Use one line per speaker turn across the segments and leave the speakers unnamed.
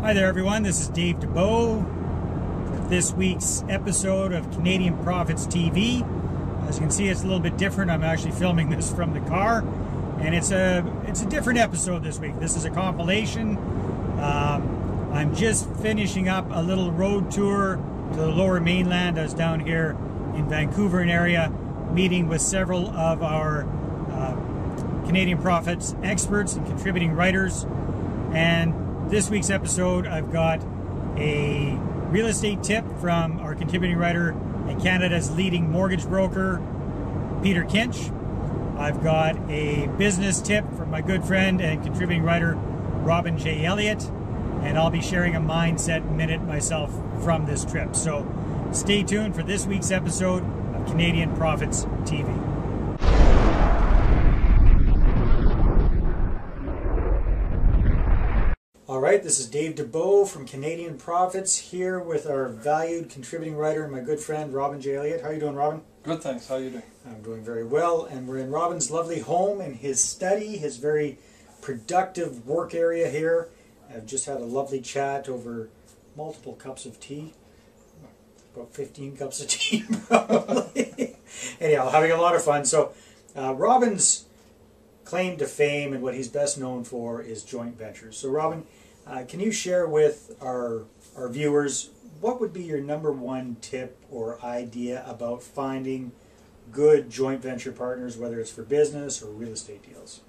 Hi there everyone, this is Dave DeBow for this week's episode of Canadian Profits TV. As you can see, it's a little bit different. I'm actually filming this from the car, and it's a different episode this week. This is a compilation. I'm just finishing up a little road tour to the Lower Mainland. I was down here in Vancouver area meeting with several of our Canadian Profits experts and contributing writers, and this week's episode, I've got a real estate tip from our contributing writer and Canada's leading mortgage broker, Peter Kinch. I've got a business tip from my good friend and contributing writer, Robin J. Elliott, and I'll be sharing a mindset minute myself from this trip. So stay tuned for this week's episode of Canadian Profits TV. All right, this is Dave DeBow from Canadian Profits here with our valued contributing writer and my good friend Robin J. Elliott. How are you doing, Robin?
Good, thanks. How are you doing?
I'm doing very well, and we're in Robin's lovely home in his study, his very productive work area here. I've just had a lovely chat over multiple cups of tea, about 15 cups of tea probably. Anyhow, having a lot of fun. So Robin's claim to fame and what he's best known for is joint ventures. So Robin, can you share with our viewers what would be your number one tip or idea about finding good joint venture partners, whether it's for business or real estate deals?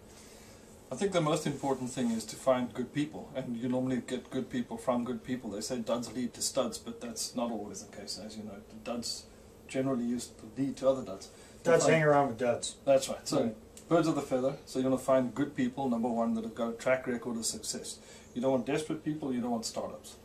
I think the most important thing is to find good people, and you normally get good people from good people. They say duds lead to studs, but that's not always the case, as you know. The duds generally used to lead to other duds.
Duds hang around with duds.
That's right. So birds of the feather. So you want to find good people, number one, that have got a track record of success. You don't want desperate people, you don't want startups.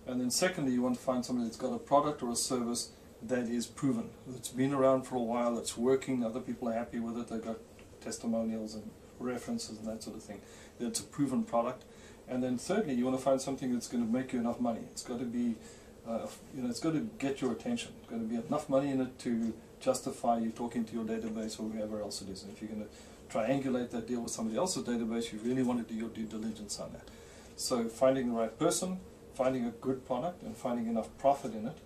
And then secondly, you want to find somebody that's got a product or a service that is proven, that's been around for a while, that's working, other people are happy with it, they've got testimonials and references and that sort of thing. It's a proven product. And then thirdly, you want to find something that's going to make you enough money. It's got to be, it's got to get your attention. It's got to be enough money in it to justify you talking to your database or whoever else it is. And if you're going to triangulate that deal with somebody else's database, you really want to do your due diligence on that. So finding the right person, finding a good product, and finding enough profit in it,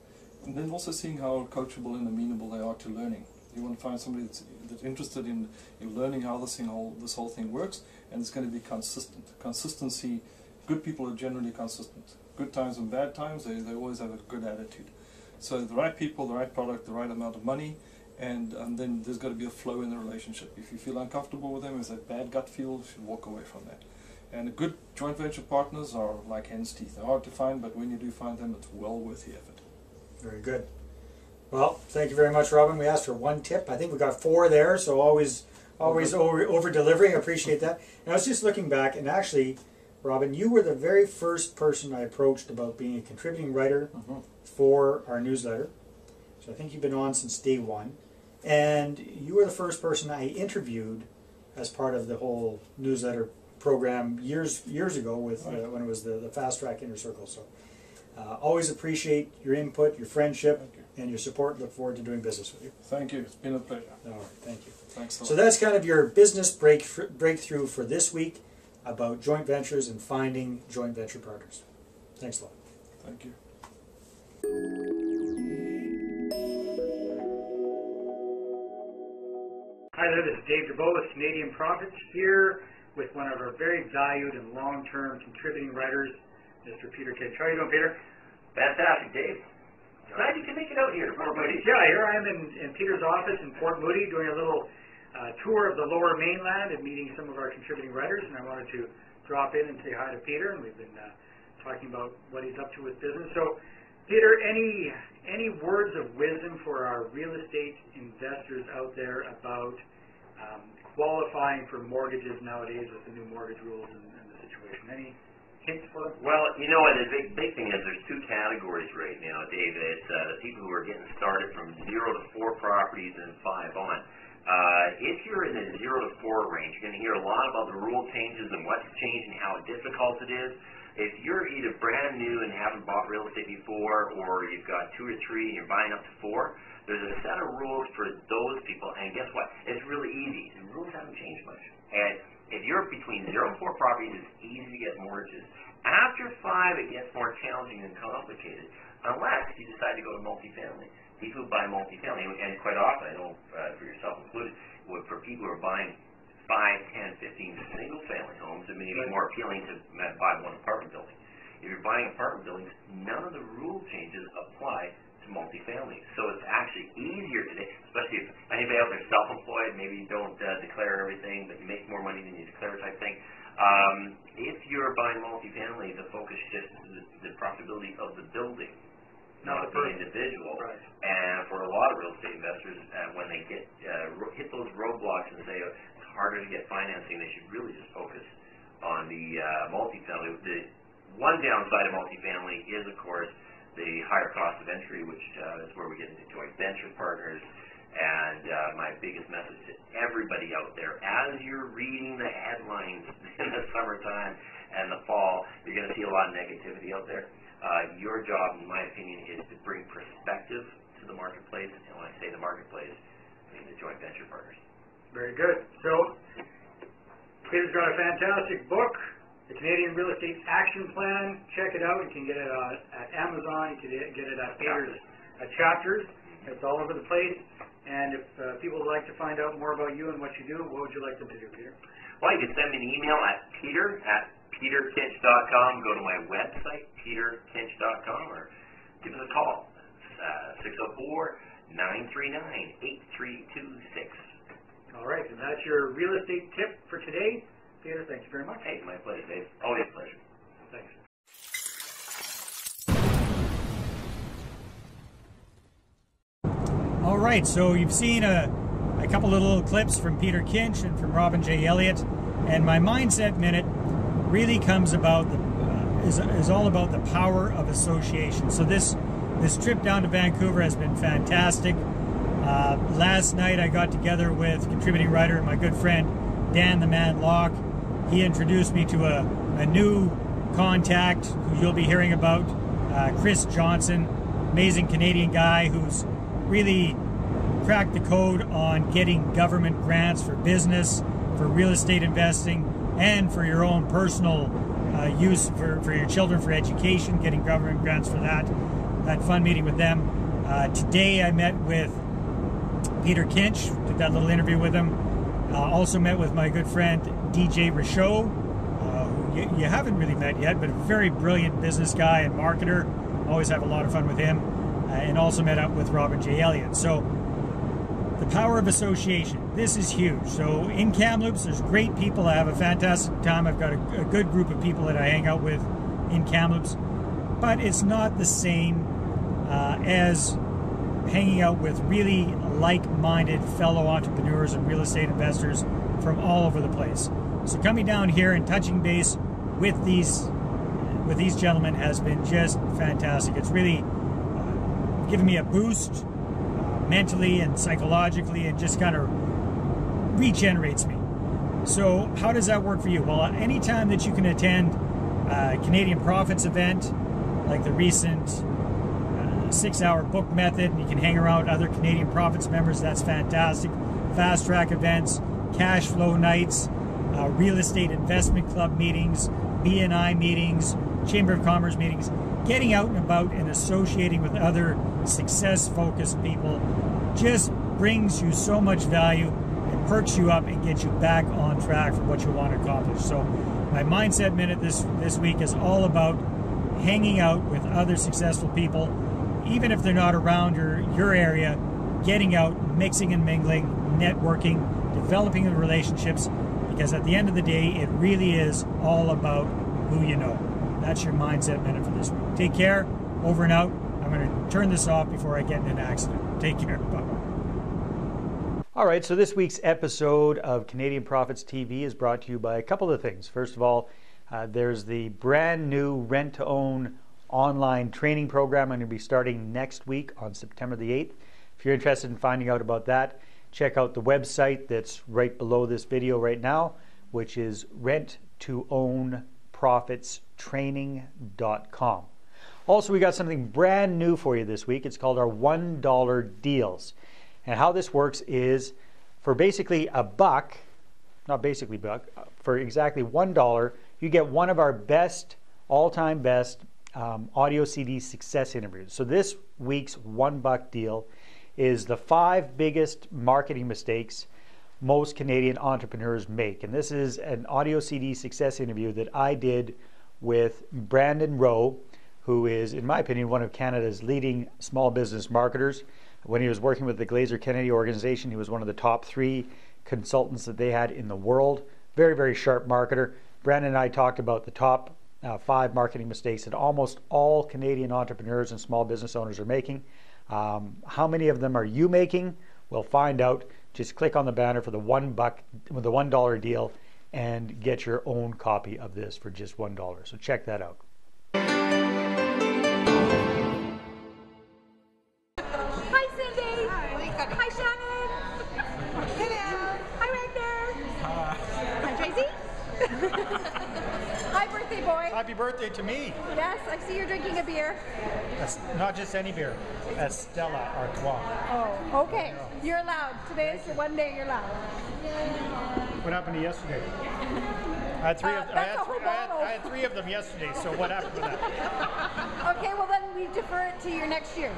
and then also seeing how coachable and amenable they are to learning. You want to find somebody that's interested in learning how this whole thing works, and it's going to be consistent. Consistency, good people are generally consistent. Good times and bad times, they always have a good attitude. So the right people, the right product, the right amount of money, and then there's got to be a flow in the relationship. If you feel uncomfortable with them, there's that bad gut feel, you should walk away from that. And good joint venture partners are like hen's teeth. They're hard to find, but when you do find them, it's well worth the effort.
Very good. Well, thank you very much, Robin. We asked for one tip. I think we got 4 there, so always over delivering. I appreciate that. And I was just looking back, and actually, Robin, you were the very first person I approached about being a contributing writer for our newsletter. So I think you've been on since day one. And you were the first person I interviewed as part of the whole newsletter program years ago with when it was the Fast Track Inner Circle. So always appreciate your input, your friendship, and your support. Look forward to doing business with you.
Thank you. It's been a pleasure.
All right, thank you.
Thanks a lot.
So that's kind of your business breakthrough for this week about joint ventures and finding joint venture partners. Thanks a lot.
Thank you.
Hi there, this is Dave DeBow with Canadian Profits here with one of our very valued and long-term contributing writers, Mr. Peter Kinch. How are you doing, Peter?
Fantastic, Dave. Glad you can make it out here to Port Moody.
Yeah, here I am in Peter's office in Port Moody doing a little tour of the Lower Mainland and meeting some of our contributing writers, and I wanted to drop in and say hi to Peter, and we've been talking about what he's up to with business. So, Peter, any words of wisdom for our real estate investors out there about qualifying for mortgages nowadays with the new mortgage rules and the situation? Any hints for them?
Well, you know what, the big thing is there's 2 categories right now, David. It's the people who are getting started from 0 to 4 properties and 5 on. If you're in the 0 to 4 range, you're going to hear a lot about the rule changes and what's changed and how difficult it is. If you're either brand new and haven't bought real estate before, or you've got 2 or 3 and you're buying up to 4, there's a set of rules for those people, and guess what? It's really easy. The rules haven't changed much. And If you're between 0 and 4 properties, it's easy to get mortgages. After 5, it gets more challenging and complicated, unless you decide to go to multifamily. People who buy multifamily, and quite often, I know for yourself included, for people who are buying 5, 10, 15 single-family homes, it may be more appealing to buy one apartment building. If you're buying apartment buildings, none of the rule changes apply to multifamily. So it's actually easier today, especially if anybody out there self-employed, maybe you don't declare everything, but you make more money than you declare type thing. If you're buying multifamily, the focus shifts to the profitability of the building, not of the individual.
Right.
And for a lot of real estate investors, when they get hit those roadblocks and say it's harder to get financing, they should really just focus on the multifamily. The one downside of multifamily is, of course, the higher cost of entry, which is where we get into joint venture partners. And my biggest message to everybody out there, as you're reading the headlines in the summertime and the fall, you're going to see a lot of negativity out there. Your job, in my opinion, is to bring perspective to the marketplace. And when I say the marketplace, I mean the joint venture partners.
Very good. So, Peter's got a fantastic book, The Canadian Real Estate Action Plan. Check it out. You can get it at Amazon. You can get it at Peter's Chapters. It's all over the place. And if people would like to find out more about you and what you do, what would you like them to do, Peter?
Well, you can send me an email at peter@peterkinch.com. Go to my website, peterkinch.com, or give us a call, 604-939-8326.
All right, and that's your real estate tip for today. Peter, thank you very much.
Hey, my pleasure, Dave. Always a pleasure.
Thanks. All right, so you've seen a couple of little clips from Peter Kinch and from Robin J. Elliott, and my Mindset Minute really comes about is all about the power of association. So this trip down to Vancouver has been fantastic. Last night I got together with contributing writer and my good friend Dan the Man Locke. He introduced me to a new contact who you'll be hearing about, Chris Johnson, amazing Canadian guy who's really cracked the code on getting government grants for business, for real estate investing, and for your own personal use for your children, for education, getting government grants for that. Had a fun meeting with them. Today I met with Peter Kinch, did that little interview with him. Also met with my good friend DJ Richaud, who you haven't really met yet, but a very brilliant business guy and marketer. Always have a lot of fun with him. And also met up with Robin J. Elliott. So the power of association, this is huge. So in Kamloops, there's great people. I have a fantastic time. I've got a good group of people that I hang out with in Kamloops, but it's not the same as hanging out with really like-minded fellow entrepreneurs and real estate investors from all over the place. So coming down here and touching base with these gentlemen has been just fantastic. It's really given me a boost mentally and psychologically, and just kind of regenerates me. So how does that work for you? Well, anytime that you can attend a Canadian Profits event, like the recent 6-hour book method, and you can hang around with other Canadian Profits members, that's fantastic. Fast track events, cash flow nights, real estate investment club meetings, BNI meetings, Chamber of Commerce meetings, getting out and about and associating with other success-focused people just brings you so much value and perks you up and gets you back on track for what you want to accomplish. So my Mindset Minute this week is all about hanging out with other successful people, even if they're not around your area, getting out, mixing and mingling, networking, developing the relationships, because at the end of the day, it really is all about who you know. That's your Mindset Minute for this week. Take care. Over and out. I'm going to turn this off before I get in an accident. Take care. Bye-bye. All right, so this week's episode of Canadian Profits TV is brought to you by a couple of things. First of all, there's the brand new rent-to-own online training program I'm going to be starting next week on September the 8th. If you're interested in finding out about that, check out the website that's right below this video right now, which is rent-to-own-profits-training.com. Also, we got something brand new for you this week. It's called our $1 deals. And how this works is, for basically $1, not basically buck, for exactly $1, you get one of our best, all-time best audio CD success interviews. So this week's $1 deal is the 5 biggest marketing mistakes most Canadian entrepreneurs make. And this is an audio CD success interview that I did with Brandon Rowe, who is, in my opinion, one of Canada's leading small business marketers. When he was working with the Glazer Kennedy organization, he was one of the top 3 consultants that they had in the world. Very, very sharp marketer. Brandon and I talked about the top 5 marketing mistakes that almost all Canadian entrepreneurs and small business owners are making. How many of them are you making? We'll find out. Just click on the banner for the $1 deal and get your own copy of this for just $1. So check that out.
Hi, Cindy. Hi, Shannon. Hello. Hi, Ragnar. Hi, Tracy. Hi, birthday boy.
Happy birthday to me.
Yes, I see you're drinking a beer.
That's not just any beer. That's Stella Artois.
Oh, okay. You're allowed. Today is the one day you're allowed.
What happened to yesterday? I had 3 of them.
That's a whole bottle.
I had 3 of them yesterday. So what happened to that?
Okay, well then we defer it to your next year.